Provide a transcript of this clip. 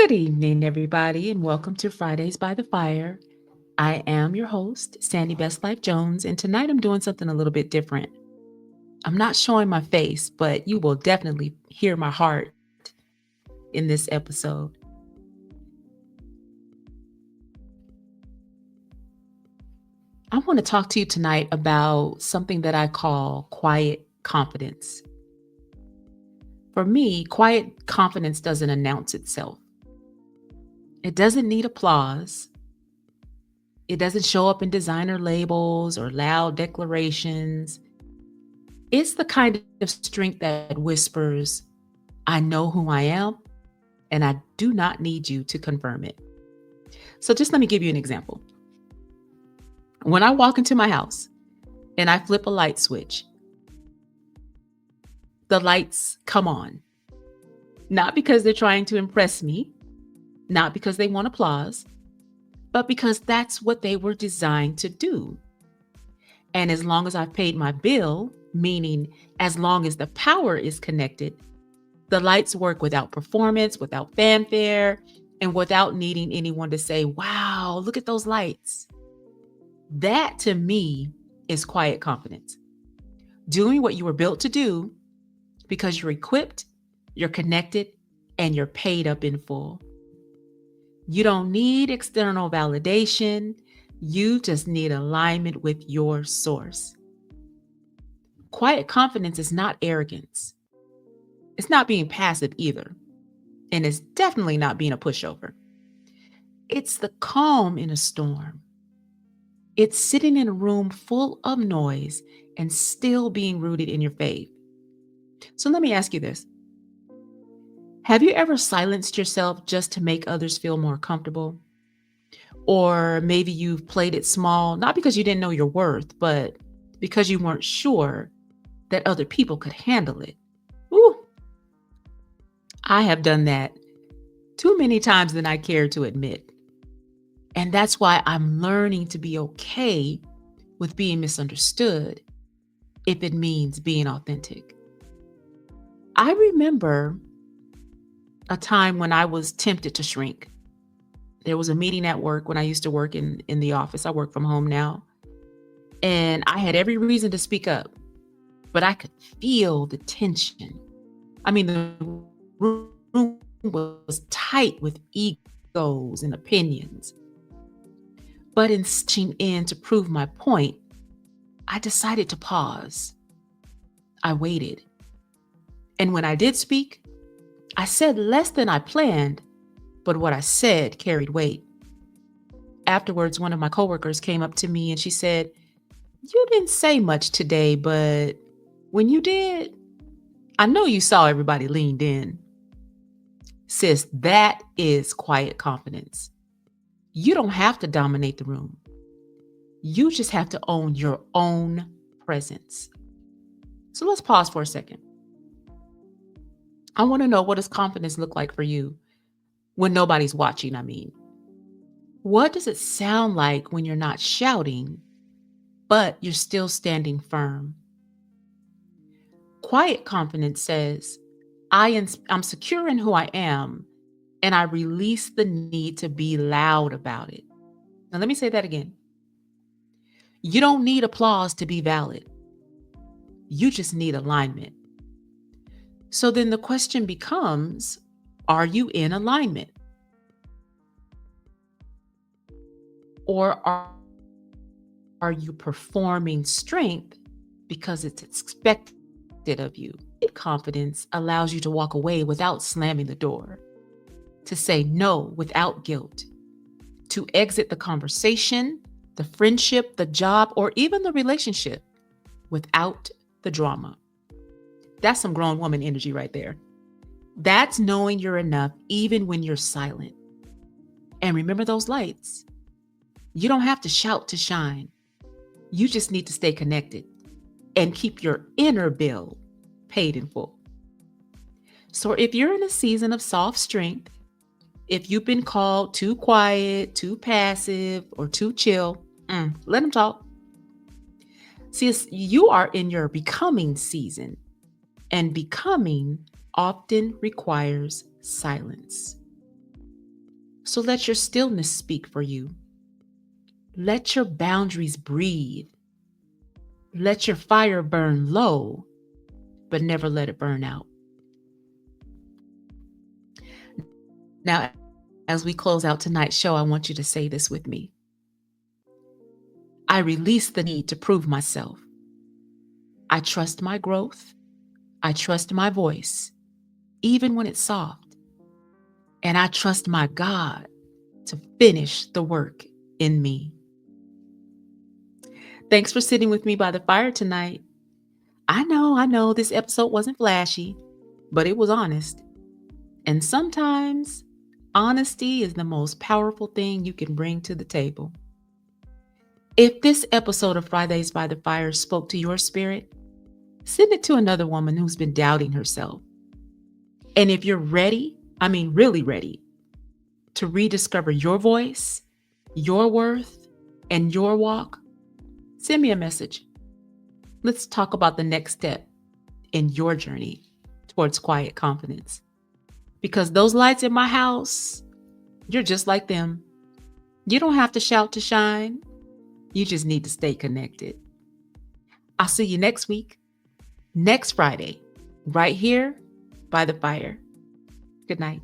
Good evening, everybody, and welcome to Fridays by the Fire. I am your host, Sandy Best Life Jones, and tonight I'm doing something a little bit different. I'm not showing my face, but you will definitely hear my heart in this episode. I want to talk to you tonight about something that I call quiet confidence. For me, quiet confidence doesn't announce itself. It doesn't need applause. It doesn't show up in designer labels or loud declarations. It's the kind of strength that whispers, I know who I am, and I do not need you to confirm it. So just let me give you an example. When I walk into my house and I flip a light switch, the lights come on. Not because they're trying to impress me, not because they want applause, but because that's what they were designed to do. And as long as I've paid my bill, meaning as long as the power is connected, the lights work without performance, without fanfare, and without needing anyone to say, wow, look at those lights. That to me is quiet confidence. Doing what you were built to do because you're equipped, you're connected, and you're paid up in full. You don't need external validation. You just need alignment with your source. Quiet confidence is not arrogance. It's not being passive either. And it's definitely not being a pushover. It's the calm in a storm. It's sitting in a room full of noise and still being rooted in your faith. So let me ask you this. Have you ever silenced yourself just to make others feel more comfortable? Or maybe you've played it small, not because you didn't know your worth, but because you weren't sure that other people could handle it. Ooh, I have done that too many times than I care to admit. And that's why I'm learning to be okay with being misunderstood if it means being authentic. I remember a time when I was tempted to shrink. There was a meeting at work when I used to work in the office. I work from home now. And I had every reason to speak up, but I could feel the tension. I mean, the room was tight with egos and opinions. But in stitching in to prove my point, I decided to pause. I waited. And when I did speak, I said less than I planned, but what I said carried weight. Afterwards, one of my coworkers came up to me and she said, "You didn't say much today, but when you did, I know you saw everybody leaned in." Sis, that is quiet confidence. You don't have to dominate the room. You just have to own your own presence. So let's pause for a second. I want to know, what does confidence look like for you when nobody's watching? I mean, what does it sound like when you're not shouting, but you're still standing firm? Quiet confidence says, I'm secure in who I am, and I release the need to be loud about it. Now, let me say that again. You don't need applause to be valid. You just need alignment. So then the question becomes, are you in alignment? Or are you performing strength because it's expected of you? Confidence allows you to walk away without slamming the door, to say no without guilt, to exit the conversation, the friendship, the job, or even the relationship without the drama. That's some grown woman energy right there. That's knowing you're enough even when you're silent. And remember those lights. You don't have to shout to shine. You just need to stay connected and keep your inner bill paid in full. So if you're in a season of soft strength, if you've been called too quiet, too passive, or too chill, let them talk. See, you are in your becoming season, and becoming often requires silence. So let your stillness speak for you. Let your boundaries breathe. Let your fire burn low, but never let it burn out. Now, as we close out tonight's show, I want you to say this with me. I release the need to prove myself. I trust my growth. I trust my voice, even when it's soft. And I trust my God to finish the work in me. Thanks for sitting with me by the fire tonight. I know this episode wasn't flashy, but it was honest. And sometimes honesty is the most powerful thing you can bring to the table. If this episode of Fridays by the Fire spoke to your spirit, send it to another woman who's been doubting herself. And if you're ready, really ready, to rediscover your voice, your worth, and your walk, send me a message. Let's talk about the next step in your journey towards quiet confidence. Because those lights in my house, you're just like them. You don't have to shout to shine. You just need to stay connected. I'll see you next week, next Friday, right here by the fire. Good night.